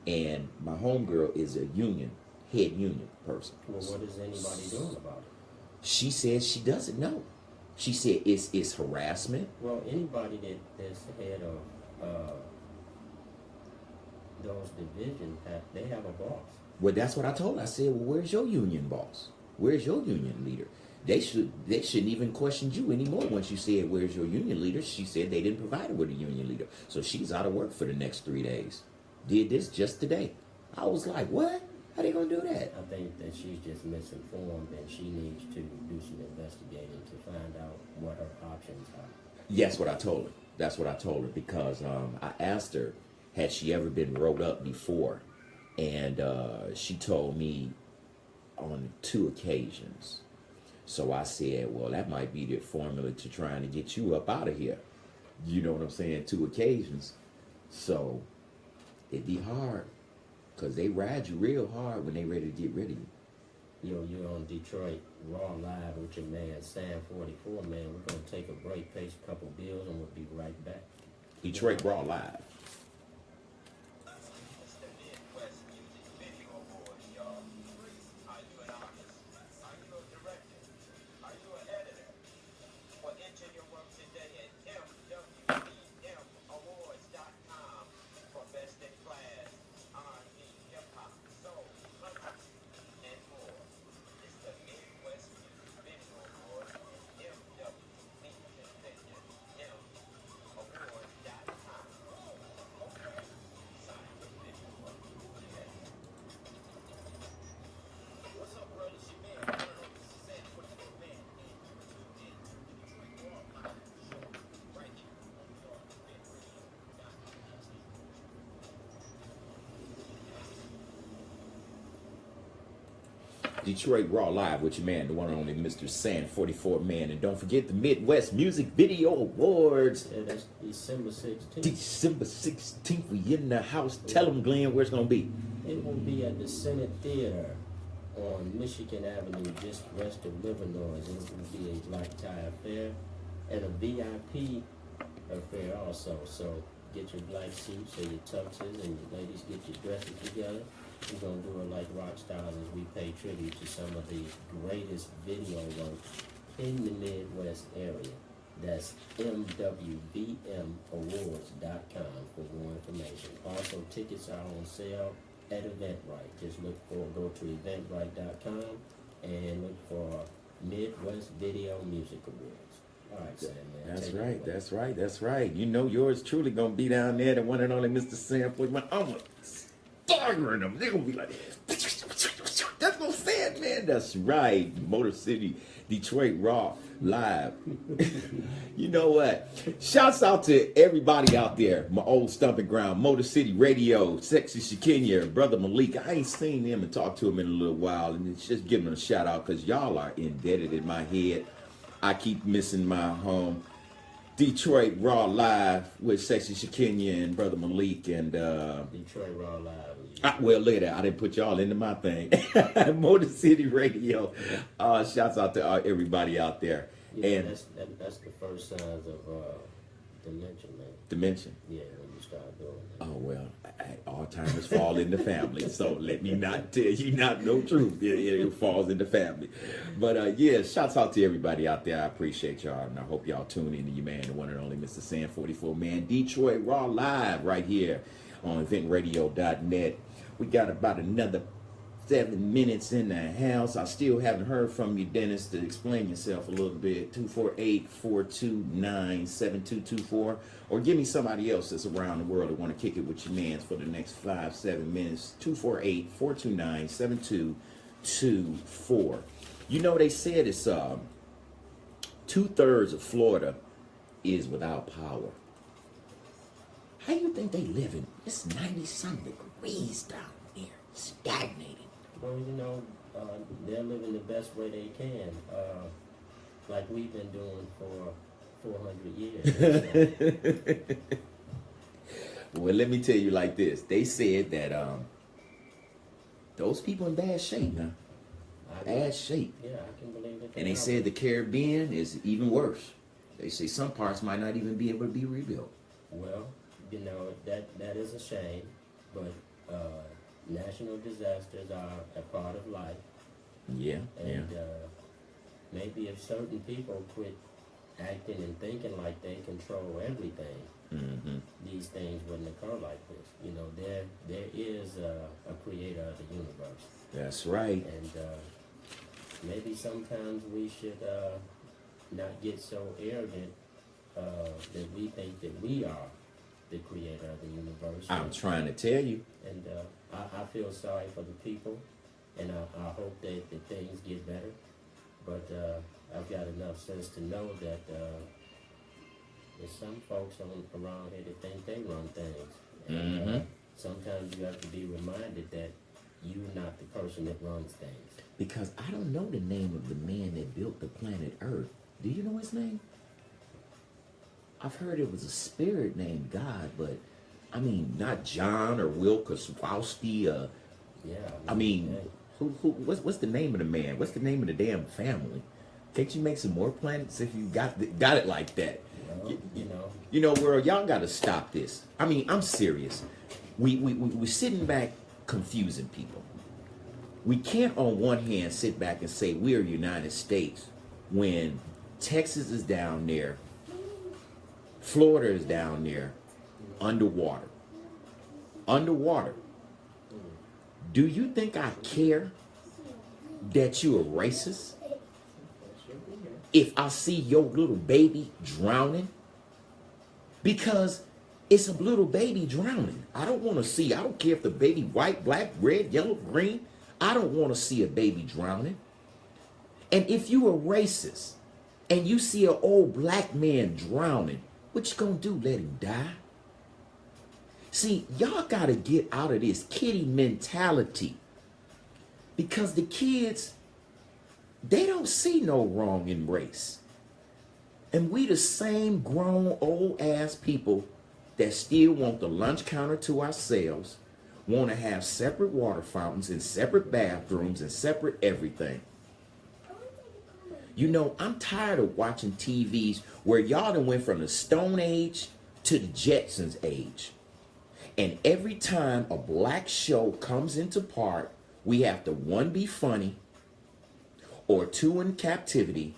And my homegirl is a head union person. Well, what is anybody doing about it? She says she doesn't know. She said it's harassment. Well, anybody that's head of those divisions, they have a boss. Well, that's what I told her. I said, well, where's your union boss? Where's your union leader? They shouldn't even question you anymore. Once you said, where's your union leader? She said they didn't provide her with a union leader. So she's out of work for the next 3 days. Did this just today. I was like, what? How they gonna do that? I think that she's just misinformed and she needs to do some investigating to find out what her options are. Yes, what I told her. That's what I told her because I asked her, had she ever been wrote up before? And she told me on 2 occasions. So I said, well, that might be the formula to trying to get you up out of here. You know what I'm saying? 2 occasions. So it'd be hard because they ride you real hard when they ready to get rid of you. Yo, you're on Detroit Raw Live with your man, MrSan44Man. We're going to take a break, pay a couple bills, and we'll be right back. Detroit Raw Live. Detroit Raw Live with your man, the one and only MrSan44Man. And don't forget the Midwest Music Video Awards. Yeah, that's December 16th. December 16th, we in the house. Tell them, Glenn, where it's going to be. It will be at the Senate Theater on Michigan Avenue, just west of Livernois. It will be a black tie affair and a VIP affair also. So get your black suits or your tuxes and your ladies get your dresses together. We're going to do it like rock stars as we pay tribute to some of the greatest video work in the Midwest area. That's MWBMAwards.com for more information. Also, tickets are on sale at Eventbrite. Just go to Eventbrite.com and look for Midwest Video Music Awards. All right, Sam, man. That's right. You know yours truly going to be down there, the one and only MrSan44Man. I'm going to staggering them. They're going to be like, that's no sad, man. That's right. Motor City, Detroit Raw Live. You know what? Shouts out to everybody out there. My old stomping ground, Motor City Radio, Sexy Shakenya, Brother Malik. I ain't seen him and talked to him in a little while. And it's just giving them a shout out because y'all are indebted in my head. I keep missing my home. Detroit Raw Live with Sexy Shakenya and Brother Malik and Detroit Raw Live. Well, look at that. I didn't put y'all into my thing. Motor City Radio. Shouts out to everybody out there. Yeah, and that's the first signs of dementia, man. Dementia. Yeah, when you start doing that. Oh well, Alzheimer's fall in the family, so let me not tell you not no truth. It falls in the family. But yeah, shouts out to everybody out there. I appreciate y'all, and I hope y'all tune in to your man, the one and only MrSan44Man, Detroit Raw Live right here on eventradio.net. We got about another 7 minutes in the house. I still haven't heard from you, Dennis, to explain yourself a little bit. 248-429-7224. Or give me somebody else that's around the world that want to kick it with your mans for the next 5-7 minutes. 248-429-7224. You know, they said it's 2/3 of Florida is without power. How you think they living? It's 90-something degrees down there, stagnated. Well, you know, they're living the best way they can, like we've been doing for 400 years. Well, let me tell you like this. They said that those people in bad shape now. Bad shape. Yeah, I can believe it. And they said the Caribbean is even worse. They say some parts might not even be able to be rebuilt. Well, you know, that is a shame, but national disasters are a part of life. Yeah, and maybe if certain people quit acting and thinking like they control everything, these things wouldn't occur like this. You know, there is a creator of the universe. That's right. And maybe sometimes we should not get so arrogant that we think that we are the creator of the universe. I'm trying to tell you. And I feel sorry for the people, and I hope that things get better. But I've got enough sense to know that there's some folks around here that think they run things. And sometimes you have to be reminded that you're not the person that runs things. Because I don't know the name of the man that built the planet Earth. Do you know his name? I've heard it was a spirit named God, but I mean, not John or Wilk or Swowski. Yeah. I mean, what's the name of the man? What's the name of the damn family? Can't you make some more planets if you got it like that? Well, You know, world, y'all got to stop this. I mean, I'm serious. We're sitting back confusing people. We can't on one hand sit back and say we're United States when Texas is down there, Florida is down there, underwater. Underwater. Do you think I care that you're a racist? If I see your little baby drowning? Because it's a little baby drowning. I don't want to see, I don't care if the baby white, black, red, yellow, green. I don't want to see a baby drowning. And if you a racist and you see an old black man drowning, what you gonna do? Let him die? See, y'all gotta get out of this kiddie mentality. Because the kids, they don't see no wrong in race. And we the same grown old ass people that still want the lunch counter to ourselves, want to have separate water fountains and separate bathrooms and separate everything. You know, I'm tired of watching TVs where y'all done went from the Stone Age to the Jetsons age. And every time a black show comes into part, we have to, 1, be funny, or 2, in captivity,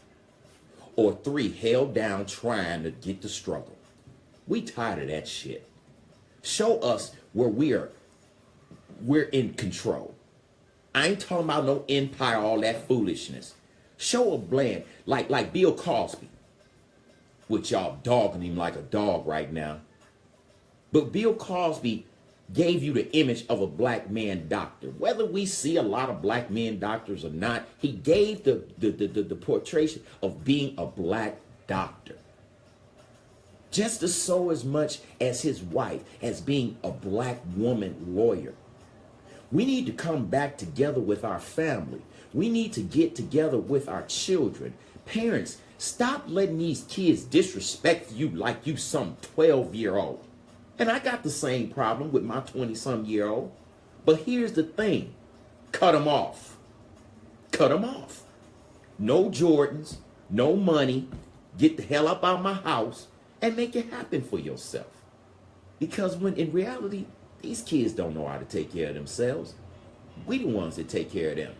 or 3, held down trying to get the struggle. We tired of that shit. Show us where we're in control. I ain't talking about no empire, all that foolishness. Show a blend, like Bill Cosby, which y'all dogging him like a dog right now. But Bill Cosby gave you the image of a black man doctor. Whether we see a lot of black men doctors or not, he gave the portrayal of being a black doctor. Just as much as his wife as being a black woman lawyer. We need to come back together with our family. We need to get together with our children. Parents, stop letting these kids disrespect you like you some 12-year-old. And I got the same problem with my 20-some-year-old. But here's the thing. Cut them off. Cut them off. No Jordans, no money. Get the hell up out of my house and make it happen for yourself. Because when in reality, These kids don't know how to take care of themselves. We the ones that take care of them.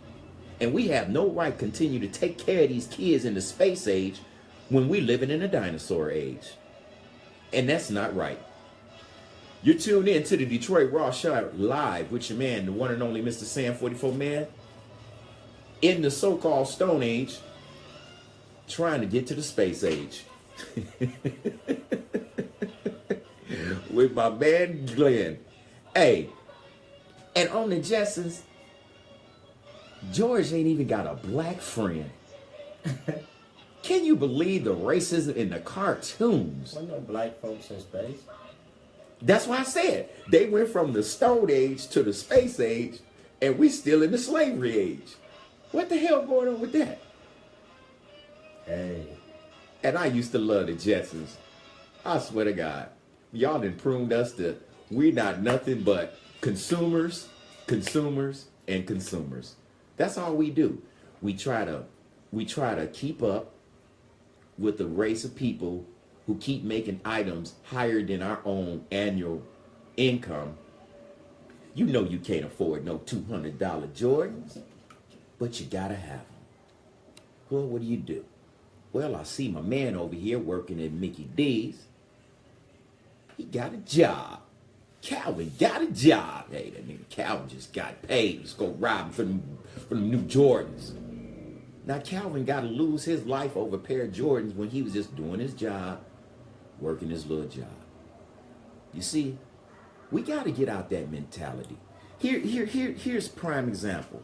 And we have no right to continue to take care of these kids in the space age when we're living in a dinosaur age. And that's not right. You're tuned in to the Detroit Raw Show live with your man, the one and only MrSan44Man, in the so-called Stone Age, trying to get to the space age. With my man Glenn. Hey, and on the Jetsons, George ain't even got a black friend. Can you believe the racism in the cartoons? There no black folks in space. That's why I said they went from the Stone Age to the space age, and we still in the slavery age. What the hell going on with that? Hey. And I used to love the Jetsons. I swear to God, y'all done pruned us to we're not nothing but consumers, consumers, and consumers. That's all we do. We try to keep up with the race of people who keep making items higher than our own annual income. You know you can't afford no $200 Jordans, but you gotta have them. Well, what do? Well, I see my man over here working at Mickey D's. He got a job. Calvin got a job. Hey, that nigga Calvin just got paid. Let's go robbing for them new Jordans. Now, Calvin got to lose his life over a pair of Jordans when he was just doing his job, working his little job. You see, we got to get out that mentality. Here's prime example.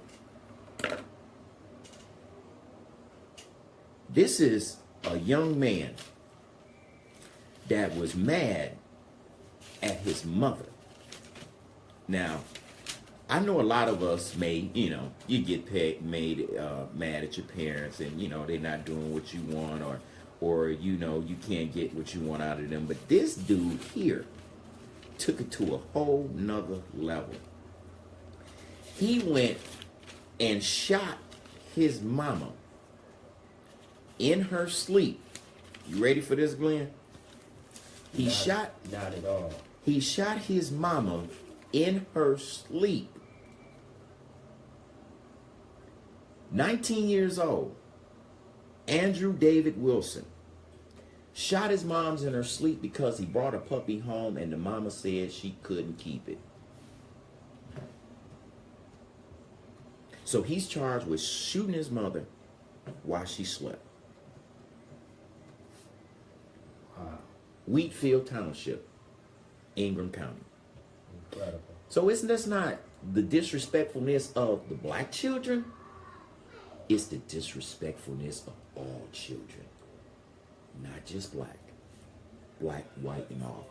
This is a young man that was mad at his mother. Now, I know a lot of us may, you get mad at your parents and, they're not doing what you want or you can't get what you want out of them. But this dude here took it to a whole nother level. He went and shot his mama in her sleep. You ready for this, Glenn? Not at all. He shot his mama in her sleep. 19 years old, Andrew David Wilson shot his mom's in her sleep because he brought a puppy home and the mama said she couldn't keep it. So he's charged with shooting his mother while she slept. Wow. Wheatfield Township, Ingham County. Incredible. So isn't this not the disrespectfulness of the black children? It's the disrespectfulness of all children, not just black, white, and all.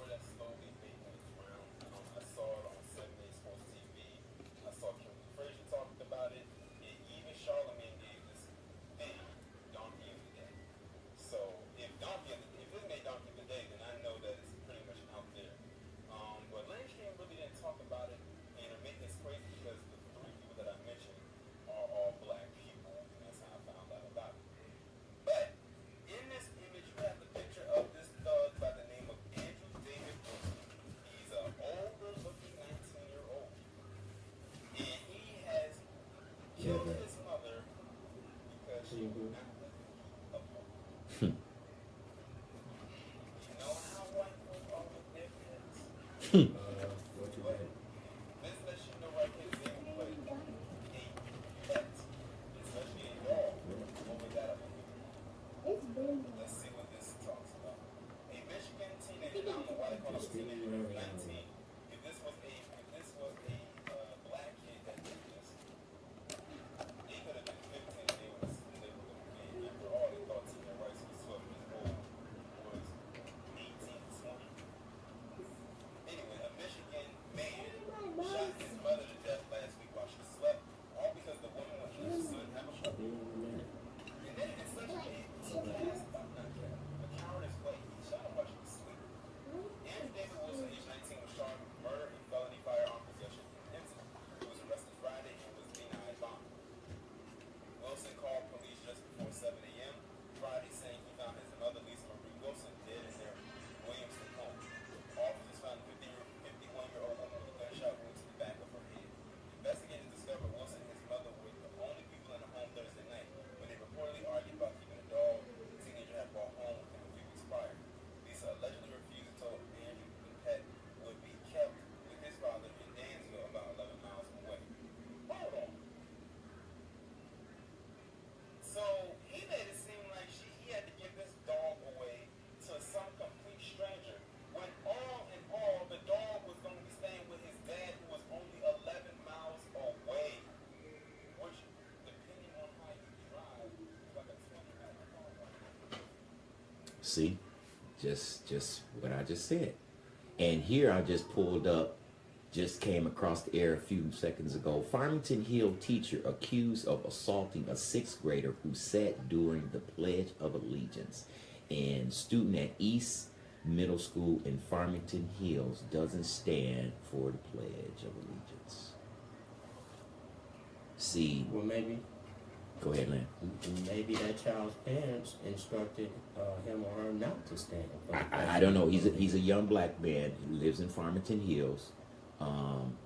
See, just what I just said. And here I just pulled up, just came across the air a few seconds ago. Farmington Hill teacher accused of assaulting a 6th grader who sat during the Pledge of Allegiance. And student at East Middle School in Farmington Hills doesn't stand for the Pledge of Allegiance. See, Well, maybe go ahead, Lynn. maybe that child's parents instructed him or her not to stand. For the I don't know. He's a young black man who lives in Farmington Hills.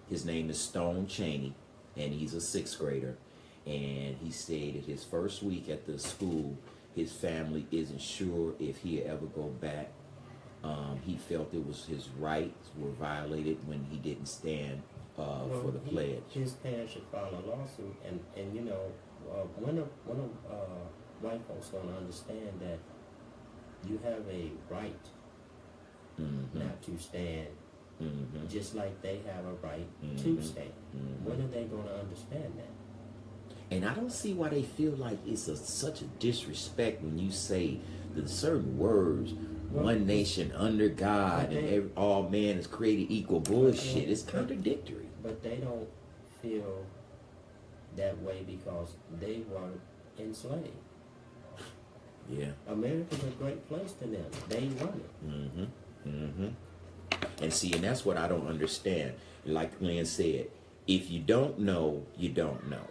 His name is Stone Chaney, and he's a 6th grader. And he stated his first week at the school, his family isn't sure if he'll ever go back. He felt it was his rights were violated when he didn't stand for the pledge. His parents should file a lawsuit, and you know, when a white folks gonna understand that you have a right not to stand, just like they have a right to stand. When are they gonna understand that? And I don't see why they feel like it's such a disrespect when you say the certain words, one nation under God and all man is created equal. Bullshit. It's contradictory. But they don't feel that way because they were enslaved. Yeah. America's a great place to them. They run it. And see, and that's what I don't understand. Like Lynn said, if you don't know, you don't know.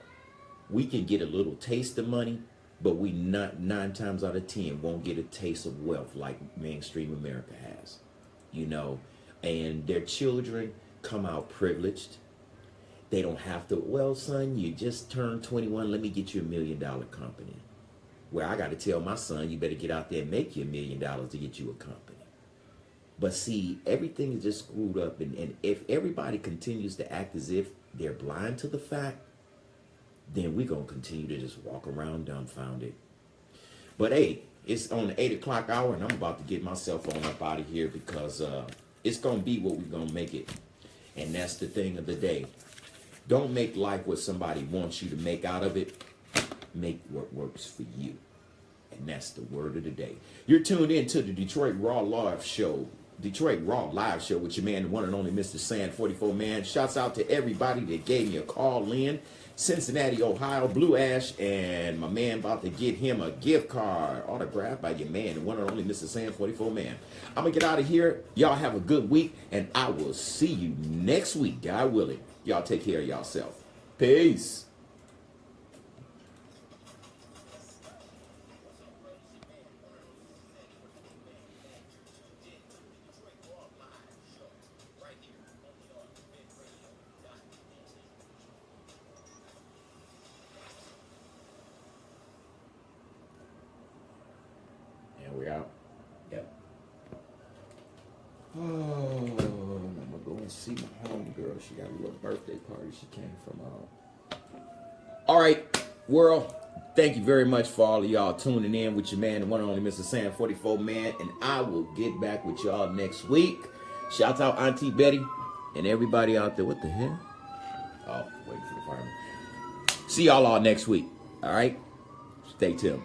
We can get a little taste of money, but we not 9 times out of 10 won't get a taste of wealth like mainstream America has. You know, and their children come out privileged. They don't have to, well, son, you just turned 21. Let me get you $1 million company. Where I got to tell my son, you better get out there and make you $1 million to get you a company. But see, everything is just screwed up. And if everybody continues to act as if they're blind to the fact, then we're going to continue to just walk around dumbfounded. But hey, it's on the 8 o'clock hour, and I'm about to get my cell phone up out of here because it's going to be what we're going to make it. And that's the thing of the day. Don't make life what somebody wants you to make out of it. Make what works for you. And that's the word of the day. You're tuned in to the Detroit Raw Live Show. Detroit Raw Live Show with your man, the one and only MrSan44Man. Shouts out to everybody that gave me a call in. Cincinnati, Ohio, Blue Ash, and my man about to get him a gift card autographed by your man, the one and only MrSan44Man. I'm going to get out of here. Y'all have a good week, and I will see you next week, God willing. Y'all take care of yourself. Peace. We out. Yep. Oh, I'm gonna go and see my homegirl. She got a little birthday party she came from. All right, world. Thank you very much for all of y'all tuning in with your man, the one and only MrSan44Man, and I will get back with y'all next week. Shout out Auntie Betty and everybody out there. What the hell? Oh, waiting for the fireman. See y'all all next week. All right. Stay tuned.